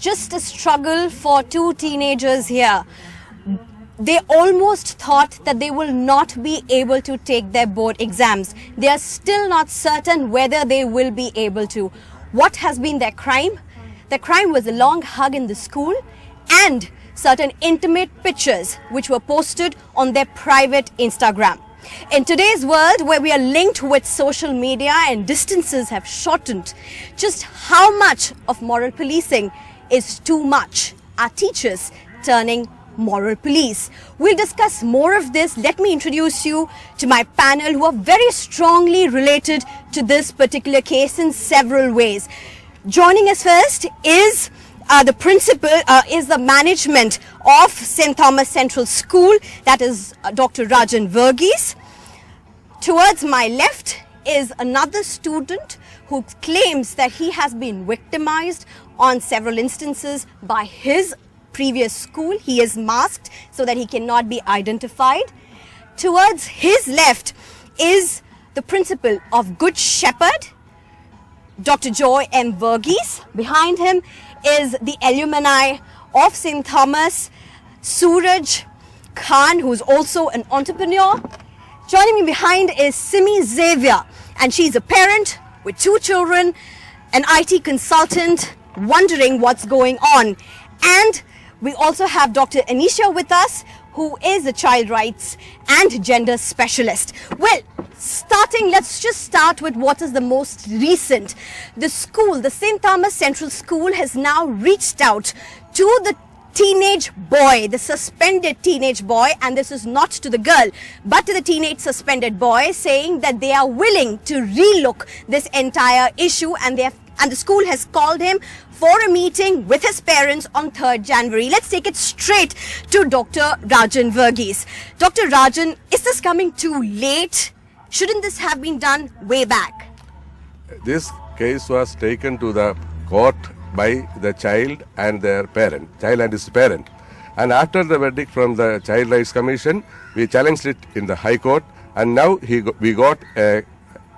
just a struggle for two teenagers here. They almost thought that they will not be able to take their board exams. They are still not certain whether they will be able to. What has been their crime? The crime was a long hug in the school and certain intimate pictures which were posted on their private Instagram. In today's world where we are linked with social media and distances have shortened, just how much of moral policing is too much? Are teachers turning moral police? We'll discuss more of this. Let me introduce you to my panel who are very strongly related to this particular case in several ways. Joining us first is the principal, is the management of St. Thomas Central School, that is Dr. Rajan Verghese. Towards my left is another student who claims that he has been victimized on several instances by his previous school. He is masked so that he cannot be identified. Towards his left is the principal of Good Shepherd, Dr. Joy M. Verghese. Behind him is the alumni of St. Thomas, Suraj Khan, who is also an entrepreneur. Joining me behind is Simi Xavier, and she's a parent with two children, an IT consultant, wondering what's going on. And we also have Dr. Anisha with us, who is a child rights and gender specialist. Well, let's just start with what is the most recent. The school, the St. Thomas Central School, has now reached out to the teenage boy, the suspended teenage boy, and this is not to the girl, but to the teenage suspended boy, saying that they are willing to relook this entire issue, and the school has called him for a meeting with his parents on 3rd January. Let's take it straight to Dr. Rajan Verghese. Dr. Rajan, is this coming too late? Shouldn't this have been done way back? This case was taken to the court by the child and their parent, child and his parent. And after the verdict from the Child Rights Commission, we challenged it in the High Court, and now we got a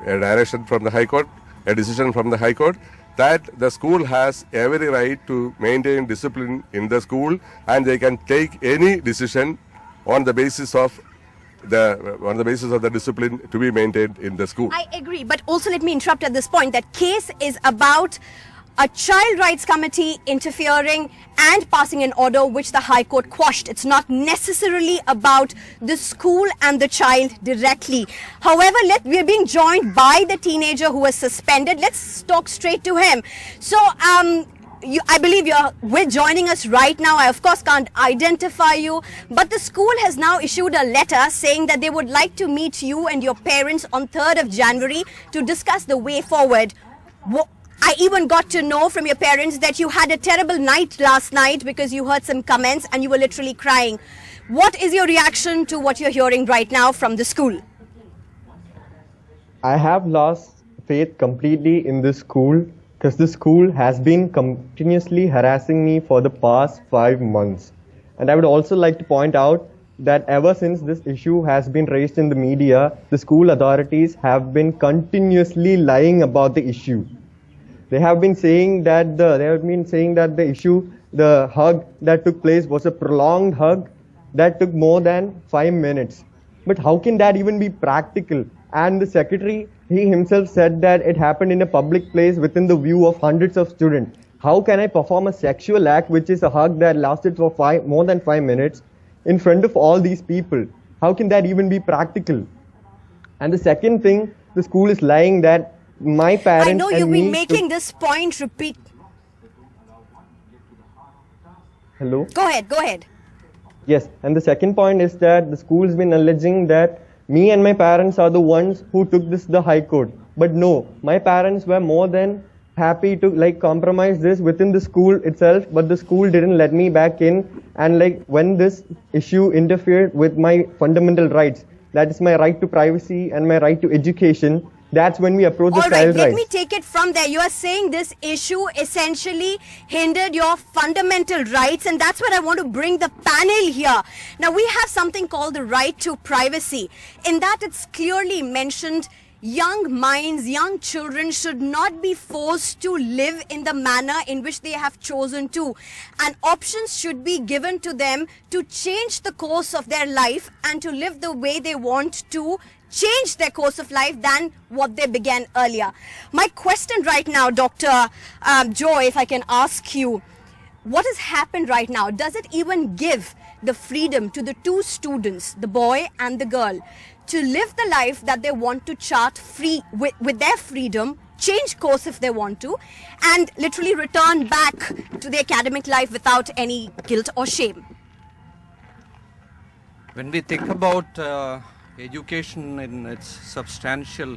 direction from the High Court, a decision from the High Court, that the school has every right to maintain discipline in the school, and they can take any decision on the basis of the discipline to be maintained in the school. I agree, but also let me interrupt at this point. That case is about a child rights committee interfering and passing an order which the High Court quashed. It's not necessarily about the school and the child directly. However, we are being joined by the teenager who was suspended. Let's talk straight to him. So, I believe you're joining us right now. I of course can't identify you, but the school has now issued a letter saying that they would like to meet you and your parents on 3rd of January to discuss the way forward. I even got to know from your parents that you had a terrible night last night because you heard some comments and you were literally crying. What is your reaction to what you're hearing right now from the school? I have lost faith completely in this school because the school has been continuously harassing me for the past 5 months. And I would also like to point out that ever since this issue has been raised in the media, the school authorities have been continuously lying about the issue. They have been saying that the issue, the hug that took place was a prolonged hug that took more than 5 minutes. But how can that even be practical? And the secretary, he himself said that it happened in a public place within the view of hundreds of students. How can I perform a sexual act, which is a hug that lasted for more than 5 minutes, in front of all these people? How can that even be practical? And the second thing, the school is lying that my parents. I know you've been making this point repeat. Hello? Go ahead. Yes, and the second point is that the school has been alleging that me and my parents are the ones who took this to the High Court. But no, my parents were more than happy to compromise this within the school itself, but the school didn't let me back in. And when this issue interfered with my fundamental rights, that is my right to privacy and my right to education, that's when we approach the child rights. Let me take it from there. You are saying this issue essentially hindered your fundamental rights, and that's where I want to bring the panel here. Now, we have something called the right to privacy. In that, it's clearly mentioned young minds, young children should not be forced to live in the manner in which they have chosen to. And options should be given to them to change the course of their life and to live the way they want to change their course of life than what they began earlier. My question right now, Dr. Joy, if I can ask you, what has happened right now? Does it even give the freedom to the two students, the boy and the girl, to live the life that they want to chart free with their freedom, change course if they want to, and literally return back to the academic life without any guilt or shame? When we think about education in its substantial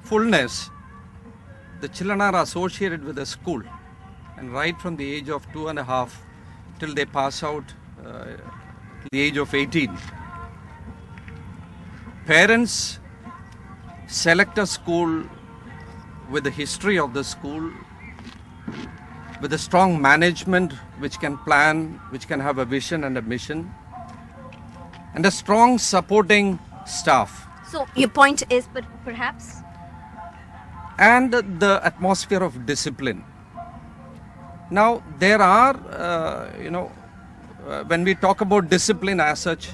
fullness, the children are associated with a school, and right from the age of 2.5 till they pass out the age of 18. Parents select a school with the history of the school, with a strong management which can plan, which can have a vision and a mission, and a strong supporting staff. So your point is, but perhaps? And the atmosphere of discipline. Now, there are, when we talk about discipline as such,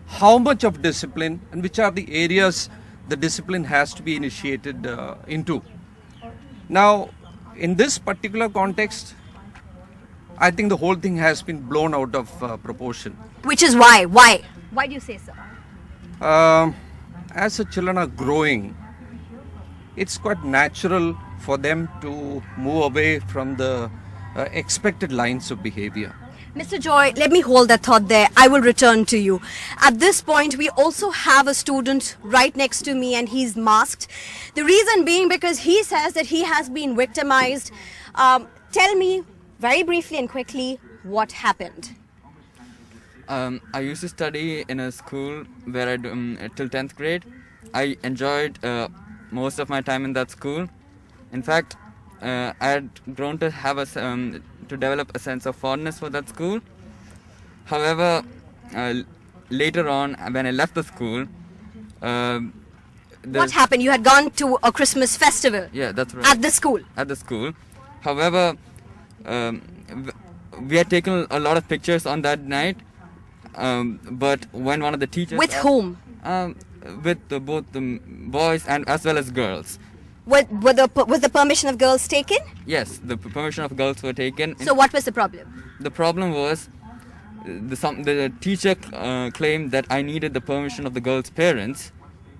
how much of discipline and which are the areas the discipline has to be initiated into. Now, in this particular context, I think the whole thing has been blown out of proportion. Which is why? Why? Why do you say so? As the children are growing, it's quite natural for them to move away from the expected lines of behavior. Mr. Joy, let me hold that thought there. I will return to you. At this point, we also have a student right next to me and he's masked. The reason being because he says that he has been victimized. Tell me very briefly and quickly what happened. I used to study in a school where I till 10th grade. I enjoyed most of my time in that school. In fact, I had grown to have to develop a sense of fondness for that school. However, later on, when I left the school, what happened? You had gone to a Christmas festival. Yeah, that's right. At the school. At the school. However, we had taken a lot of pictures on that night. But when one of the teachers... With whom? With both the boys and as well as girls. Was the permission of girls taken? Yes, the permission of girls were taken. So what was the problem? The problem was the teacher claimed that I needed the permission of the girls' parents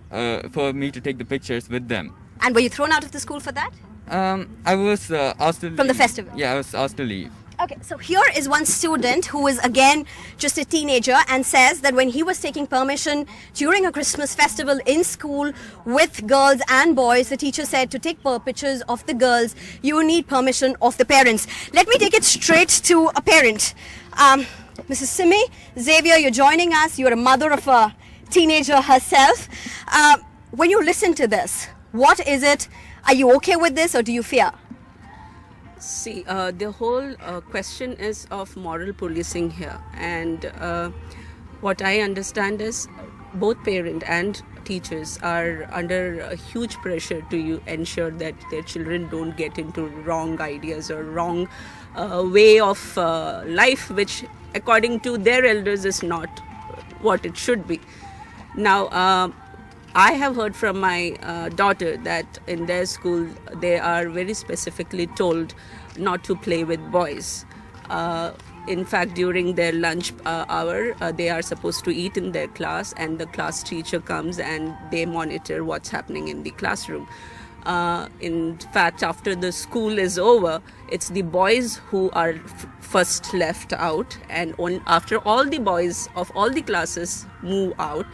for me to take the pictures with them. And were you thrown out of the school for that? I was asked to leave. From the festival? Yeah, I was asked to leave. Okay, so here is one student who is again just a teenager and says that when he was taking permission during a Christmas festival in school with girls and boys, the teacher said to take pictures of the girls, you need permission of the parents. Let me take it straight to a parent. Mrs. Simi, Xavier, you're joining us. You're a mother of a teenager herself. When you listen to this, what is it? Are you okay with this or do you fear? See, the whole question is of moral policing here, and what I understand is both parent and teachers are under a huge pressure to ensure that their children don't get into wrong ideas or wrong way of life, which according to their elders is not what it should be. Now, I have heard from my daughter that in their school they are very specifically told not to play with boys. In fact, during their lunch hour, they are supposed to eat in their class, and the class teacher comes and they monitor what's happening in the classroom. In fact, after the school is over, it's the boys who are first left out, and after all the boys of all the classes move out,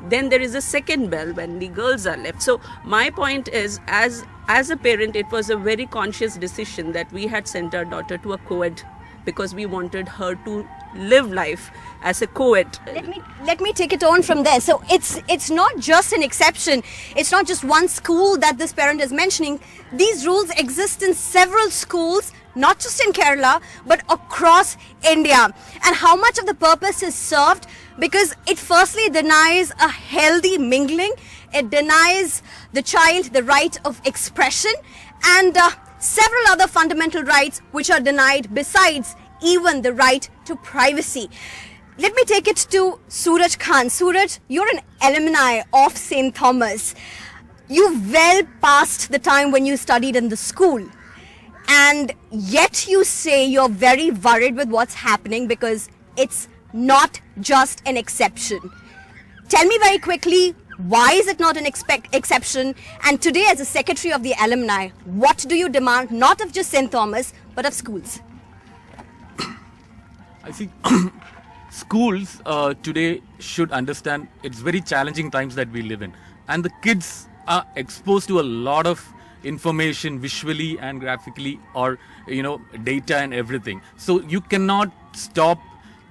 then there is a second bell when the girls are left. So my point is, as a parent, it was a very conscious decision that we had sent our daughter to a co-ed because we wanted her to live life as a co-ed. Let me take it on from there. So it's not just an exception. It's not just one school that this parent is mentioning. These rules exist in several schools, not just in Kerala, but across India. And how much of the purpose is served? Because it firstly denies a healthy mingling. It denies the child the right of expression and several other fundamental rights which are denied, besides even the right to privacy. Let me take it to Suraj Khan. Suraj, you're an alumni of St. Thomas. You've well past the time when you studied in the school. And yet you say you're very worried with what's happening because it's not just an exception. Tell me very quickly, why is it not an exception? And today, as a secretary of the alumni, what do you demand, not of just St. Thomas, but of schools? I think schools today should understand it's very challenging times that we live in. And the kids are exposed to a lot of information visually and graphically, or data and everything. So you cannot stop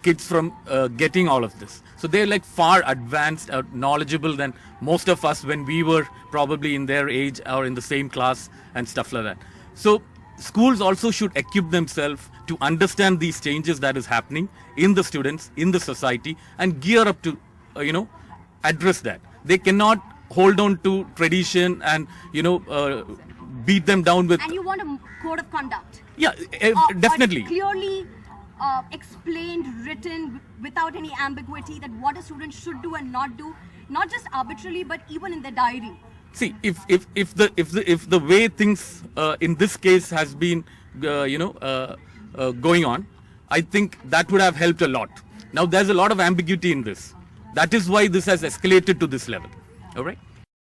kids from getting all of this. So they're like far advanced or knowledgeable than most of us when we were probably in their age or in the same class and stuff like that. So schools also should equip themselves to understand these changes that is happening in the students, in the society, and gear up to address that. They cannot hold on to tradition and beat them down with. And you want a code of conduct? Yeah, definitely. Or clearly explained, written, without any ambiguity, that what a student should do and not do, not just arbitrarily, but even in the diary. See, if the way things in this case has been going on, I think that would have helped a lot. Now there's a lot of ambiguity in this. That is why this has escalated to this level. All right.